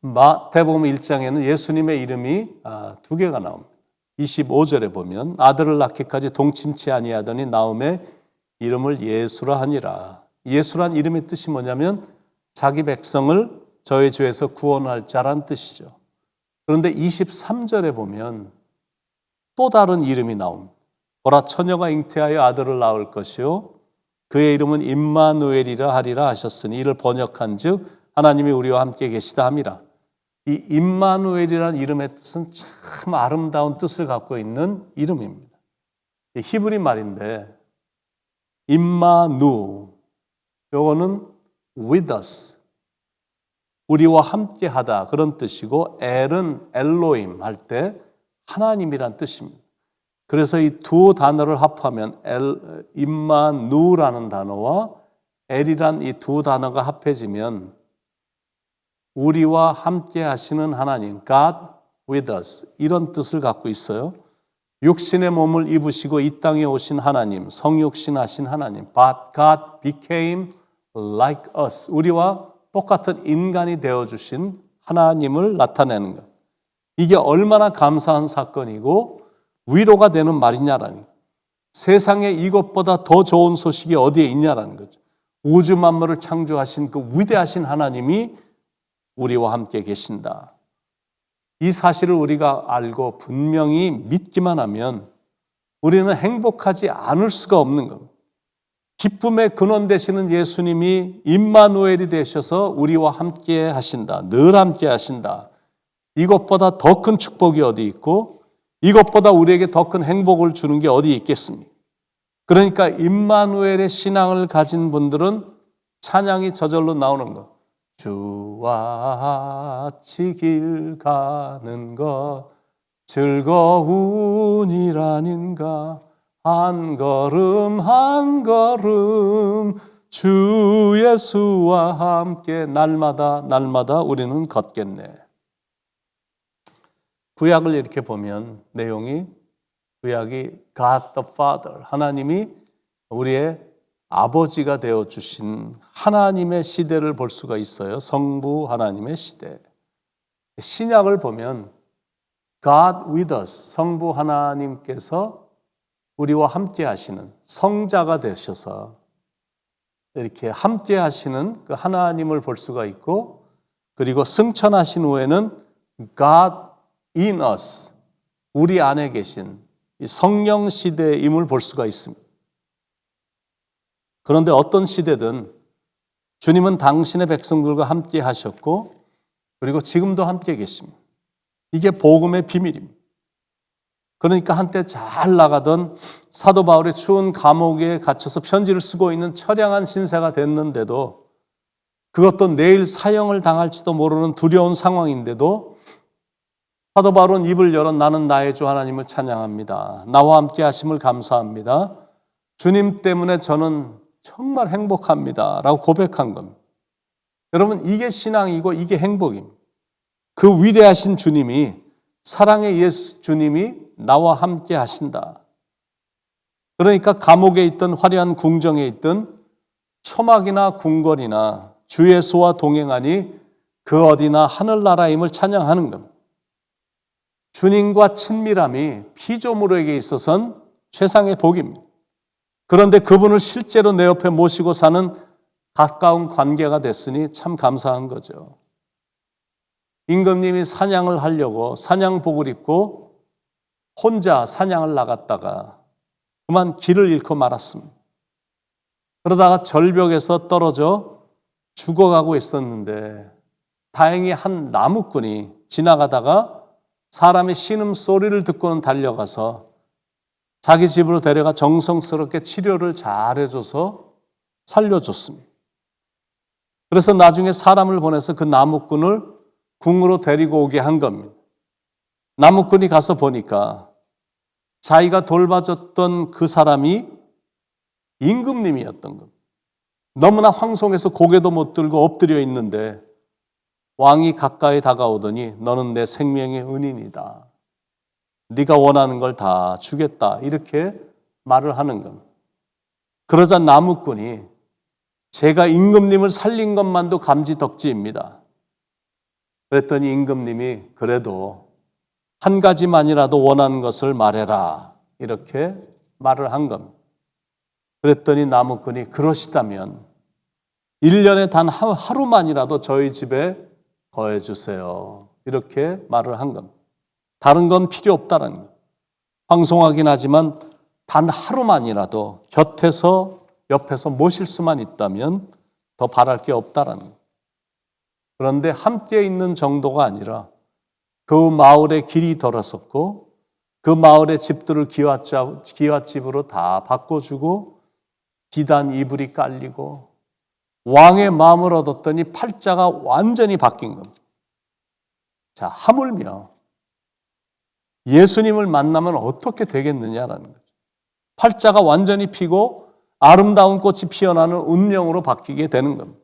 마태복음 1장에는 예수님의 이름이 두 개가 나옵니다. 25절에 보면 아들을 낳기까지 동침치 아니하더니 나음에 이름을 예수라 하니라. 예수란 이름의 뜻이 뭐냐면 자기 백성을 저의 죄에서 구원할 자란 뜻이죠. 그런데 23절에 보면 또 다른 이름이 나옵니다. 보라 처녀가 잉태하여 아들을 낳을 것이요 그의 이름은 임마누엘이라 하리라 하셨으니 이를 번역한즉 하나님이 우리와 함께 계시다 함이라. 이 임마누엘이라는 이름의 뜻은 참 아름다운 뜻을 갖고 있는 이름입니다. 히브리 말인데 임마누 요거는 with us 우리와 함께 하다 그런 뜻이고 엘은 엘로임 할 때 하나님이란 뜻입니다. 그래서 이 두 단어를 합하면 임마누라는 단어와 엘이란 이 두 단어가 합해지면 우리와 함께 하시는 하나님, God with us 이런 뜻을 갖고 있어요. 육신의 몸을 입으시고 이 땅에 오신 하나님, 성육신하신 하나님, But God became like us. 우리와 똑같은 인간이 되어주신 하나님을 나타내는 것. 이게 얼마나 감사한 사건이고 위로가 되는 말이냐라는 것. 세상에 이것보다 더 좋은 소식이 어디에 있냐라는 거죠. 우주 만물을 창조하신 그 위대하신 하나님이 우리와 함께 계신다. 이 사실을 우리가 알고 분명히 믿기만 하면 우리는 행복하지 않을 수가 없는 겁니다. 기쁨의 근원 되시는 예수님이 임마누엘이 되셔서 우리와 함께 하신다. 늘 함께 하신다. 이것보다 더 큰 축복이 어디 있고 이것보다 우리에게 더 큰 행복을 주는 게 어디 있겠습니까? 그러니까 임마누엘의 신앙을 가진 분들은 찬양이 저절로 나오는 것. 주와 같이 길 가는 것 즐거운이라는가 한 걸음 한 걸음 주 예수와 함께 날마다 우리는 걷겠네. 구약을 이렇게 보면 내용이 구약이 God the Father 하나님이 우리의 아버지가 되어주신 하나님의 시대를 볼 수가 있어요. 성부 하나님의 시대. 신약을 보면 God with us, 성부 하나님께서 우리와 함께 하시는 성자가 되셔서 이렇게 함께 하시는 그 하나님을 볼 수가 있고 그리고 승천하신 후에는 God in us, 우리 안에 계신 성령 시대임을 볼 수가 있습니다. 그런데 어떤 시대든 주님은 당신의 백성들과 함께 하셨고 그리고 지금도 함께 계십니다. 이게 복음의 비밀입니다. 그러니까 한때 잘 나가던 사도 바울의 추운 감옥에 갇혀서 편지를 쓰고 있는 처량한 신세가 됐는데도 그것도 내일 사형을 당할지도 모르는 두려운 상황인데도 사도 바울은 입을 열어 나는 나의 주 하나님을 찬양합니다. 나와 함께 하심을 감사합니다. 주님 때문에 저는 정말 행복합니다. 라고 고백한 겁니다. 여러분 이게 신앙이고 이게 행복입니다. 그 위대하신 주님이 사랑의 예수 주님이 나와 함께 하신다. 그러니까 감옥에 있던 화려한 궁정에 있던 초막이나 궁궐이나 주 예수와 동행하니 그 어디나 하늘나라임을 찬양하는 겁니다. 주님과 친밀함이 피조물에게 있어서는 최상의 복입니다. 그런데 그분을 실제로 내 옆에 모시고 사는 가까운 관계가 됐으니 참 감사한 거죠. 임금님이 사냥을 하려고 사냥복을 입고 혼자 사냥을 나갔다가 그만 길을 잃고 말았습니다. 그러다가 절벽에서 떨어져 죽어가고 있었는데 다행히 한 나무꾼이 지나가다가 사람의 신음소리를 듣고는 달려가서 자기 집으로 데려가 정성스럽게 치료를 잘해줘서 살려줬습니다. 그래서 나중에 사람을 보내서 그 나무꾼을 궁으로 데리고 오게 한 겁니다. 나무꾼이 가서 보니까 자기가 돌봐줬던 그 사람이 임금님이었던 겁니다. 너무나 황송해서 고개도 못 들고 엎드려 있는데 왕이 가까이 다가오더니 너는 내 생명의 은인이다. 네가 원하는 걸 다 주겠다. 이렇게 말을 하는 겁니다. 그러자 나무꾼이 제가 임금님을 살린 것만도 감지덕지입니다. 그랬더니 임금님이 그래도 한 가지만이라도 원하는 것을 말해라. 이렇게 말을 한 겁니다. 그랬더니 나무꾼이 그러시다면 1년에 단 하루만이라도 저희 집에 거해 주세요. 이렇게 말을 한 겁니다. 다른 건 필요 없다는 거예요. 황송하긴 하지만 단 하루만이라도 곁에서 옆에서 모실 수만 있다면 더 바랄 게 없다라는 거예요. 그런데 함께 있는 정도가 아니라 그 마을에 길이 돌았었고 그 마을의 집들을 기와집으로 다 바꿔주고 비단 이불이 깔리고 왕의 마음을 얻었더니 팔자가 완전히 바뀐 겁니다. 자, 하물며 예수님을 만나면 어떻게 되겠느냐라는 거죠. 팔자가 완전히 피고 아름다운 꽃이 피어나는 운명으로 바뀌게 되는 겁니다.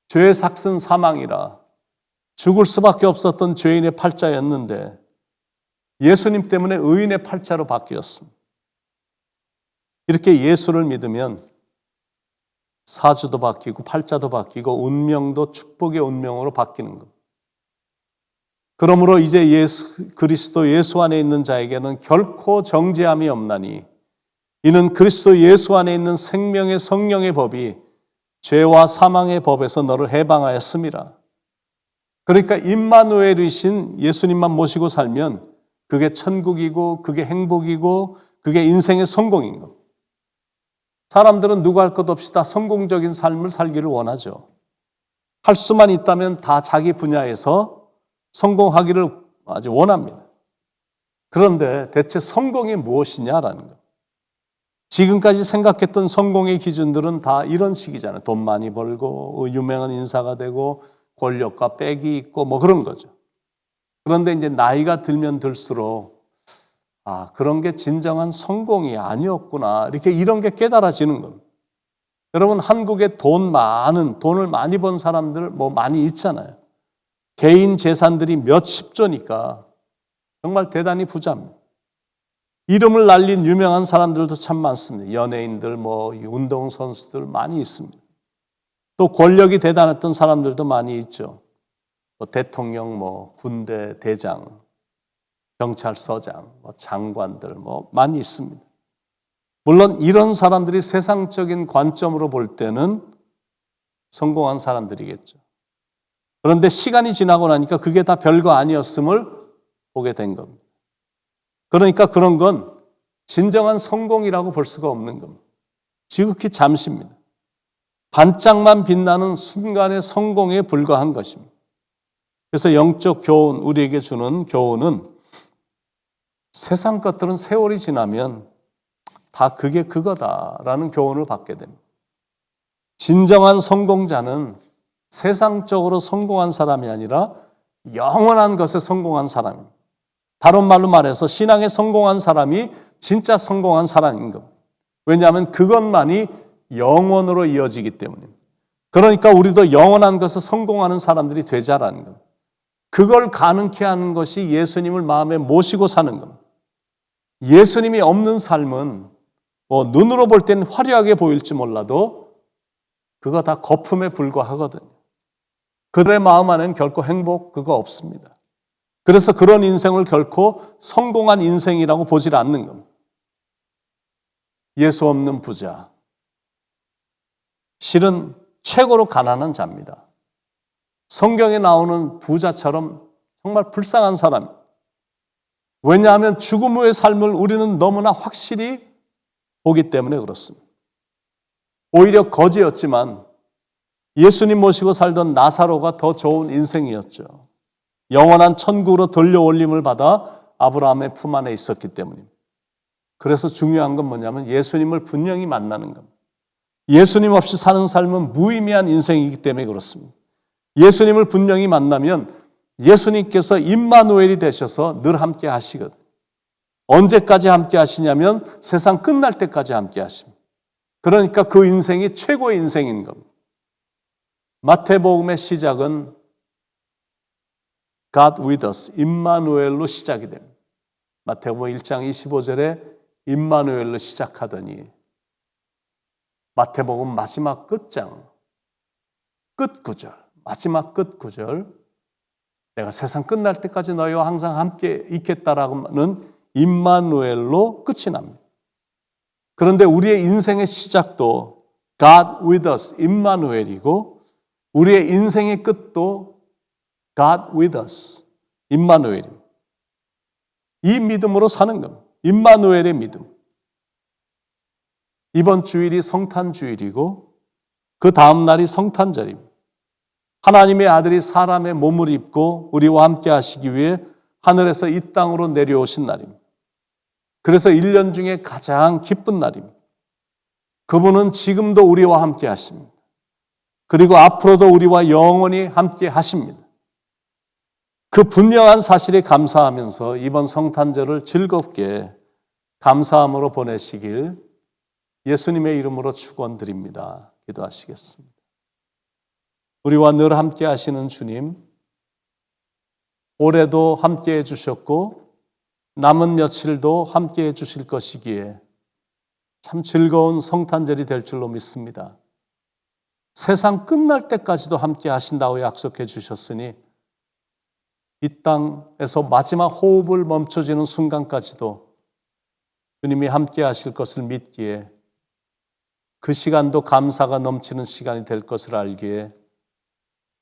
죄의 삭슨 사망이라 죽을 수밖에 없었던 죄인의 팔자였는데 예수님 때문에 의인의 팔자로 바뀌었습니다. 이렇게 예수를 믿으면 사주도 바뀌고 팔자도 바뀌고 운명도 축복의 운명으로 바뀌는 겁니다. 그러므로 이제 그리스도 예수 안에 있는 자에게는 결코 정죄함이 없나니 이는 그리스도 예수 안에 있는 생명의 성령의 법이 죄와 사망의 법에서 너를 해방하였음이라. 그러니까 임마누엘이신 예수님만 모시고 살면 그게 천국이고 그게 행복이고 그게 인생의 성공인 겁니다. 사람들은 누구 할 것 없이 다 성공적인 삶을 살기를 원하죠. 할 수만 있다면 다 자기 분야에서 성공하기를 아주 원합니다. 그런데 대체 성공이 무엇이냐라는 거예요. 지금까지 생각했던 성공의 기준들은 다 이런 식이잖아요. 돈 많이 벌고 유명한 인사가 되고 권력과 빽이 있고 뭐 그런 거죠. 그런데 이제 나이가 들면 들수록 그런 게 진정한 성공이 아니었구나. 이런 게 깨달아지는 겁니다. 여러분, 한국에 돈을 많이 번 사람들 뭐 많이 있잖아요. 개인 재산들이 몇십조니까 정말 대단히 부자입니다. 이름을 날린 유명한 사람들도 참 많습니다. 연예인들, 뭐 운동선수들 많이 있습니다. 또 권력이 대단했던 사람들도 많이 있죠. 뭐 대통령, 뭐 군대 대장, 경찰서장, 뭐 장관들 뭐 많이 있습니다. 물론 이런 사람들이 세상적인 관점으로 볼 때는 성공한 사람들이겠죠. 그런데 시간이 지나고 나니까 그게 다 별거 아니었음을 보게 된 겁니다. 그러니까 그런 건 진정한 성공이라고 볼 수가 없는 겁니다. 지극히 잠시입니다. 반짝만 빛나는 순간의 성공에 불과한 것입니다. 그래서 영적 교훈, 우리에게 주는 교훈은 세상 것들은 세월이 지나면 다 그게 그거다라는 교훈을 받게 됩니다. 진정한 성공자는 세상적으로 성공한 사람이 아니라 영원한 것에 성공한 사람입니다. 다른 말로 말해서 신앙에 성공한 사람이 진짜 성공한 사람인 겁니다. 왜냐하면 그것만이 영원으로 이어지기 때문입니다. 그러니까 우리도 영원한 것에 성공하는 사람들이 되자라는 겁니다. 그걸 가능케 하는 것이 예수님을 마음에 모시고 사는 겁니다. 예수님이 없는 삶은 뭐 눈으로 볼 땐 화려하게 보일지 몰라도 그거 다 거품에 불과하거든요. 그들의 마음 안에는 결코 행복 그거 없습니다. 그래서 그런 인생을 결코 성공한 인생이라고 보질 않는 겁니다. 예수 없는 부자. 실은 최고로 가난한 자입니다. 성경에 나오는 부자처럼 정말 불쌍한 사람. 왜냐하면 죽음 후의 삶을 우리는 너무나 확실히 보기 때문에 그렇습니다. 오히려 거지였지만 예수님 모시고 살던 나사로가 더 좋은 인생이었죠. 영원한 천국으로 돌려올림을 받아 아브라함의 품 안에 있었기 때문입니다. 그래서 중요한 건 뭐냐면 예수님을 분명히 만나는 겁니다. 예수님 없이 사는 삶은 무의미한 인생이기 때문에 그렇습니다. 예수님을 분명히 만나면 예수님께서 임마누엘이 되셔서 늘 함께 하시거든요. 언제까지 함께 하시냐면 세상 끝날 때까지 함께 하십니다. 그러니까 그 인생이 최고의 인생인 겁니다. 마태복음의 시작은 God with us, 임마누엘로 시작이 됩니다. 마태복음 1장 25절에 임마누엘로 시작하더니 마태복음 마지막 끝장, 끝 구절, 마지막 끝 구절 내가 세상 끝날 때까지 너희와 항상 함께 있겠다라는 임마누엘로 끝이 납니다. 그런데 우리의 인생의 시작도 God with us, 임마누엘이고 우리의 인생의 끝도 God with us, 임마누엘입니다. 이 믿음으로 사는 겁니다. 임마누엘의 믿음. 이번 주일이 성탄 주일이고 그 다음 날이 성탄절입니다. 하나님의 아들이 사람의 몸을 입고 우리와 함께 하시기 위해 하늘에서 이 땅으로 내려오신 날입니다. 그래서 1년 중에 가장 기쁜 날입니다. 그분은 지금도 우리와 함께 하십니다. 그리고 앞으로도 우리와 영원히 함께 하십니다. 그 분명한 사실에 감사하면서 이번 성탄절을 즐겁게 감사함으로 보내시길 예수님의 이름으로 축원드립니다. 기도하시겠습니다. 우리와 늘 함께 하시는 주님, 올해도 함께 해주셨고 남은 며칠도 함께 해주실 것이기에 참 즐거운 성탄절이 될 줄로 믿습니다. 세상 끝날 때까지도 함께 하신다고 약속해 주셨으니 이 땅에서 마지막 호흡을 멈춰지는 순간까지도 주님이 함께 하실 것을 믿기에 그 시간도 감사가 넘치는 시간이 될 것을 알기에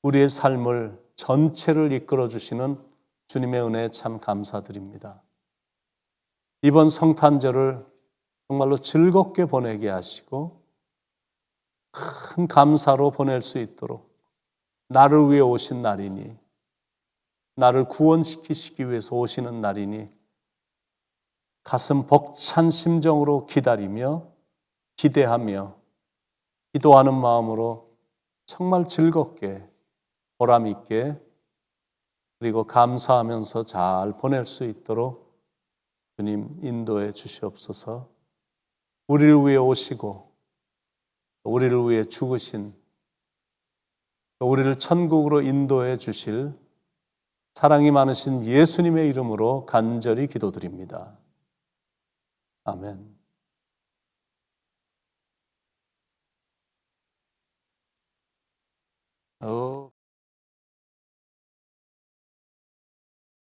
우리의 삶을 전체를 이끌어 주시는 주님의 은혜에 참 감사드립니다. 이번 성탄절을 정말로 즐겁게 보내게 하시고 큰 감사로 보낼 수 있도록 나를 위해 오신 날이니 나를 구원시키시기 위해서 오시는 날이니 가슴 벅찬 심정으로 기다리며 기대하며 기도하는 마음으로 정말 즐겁게 보람 있게 그리고 감사하면서 잘 보낼 수 있도록 주님 인도해 주시옵소서. 우리를 위해 오시고 우리를 위해 죽으신 우리를 천국으로 인도해 주실 사랑이 많으신 예수님의 이름으로 간절히 기도드립니다. 아멘.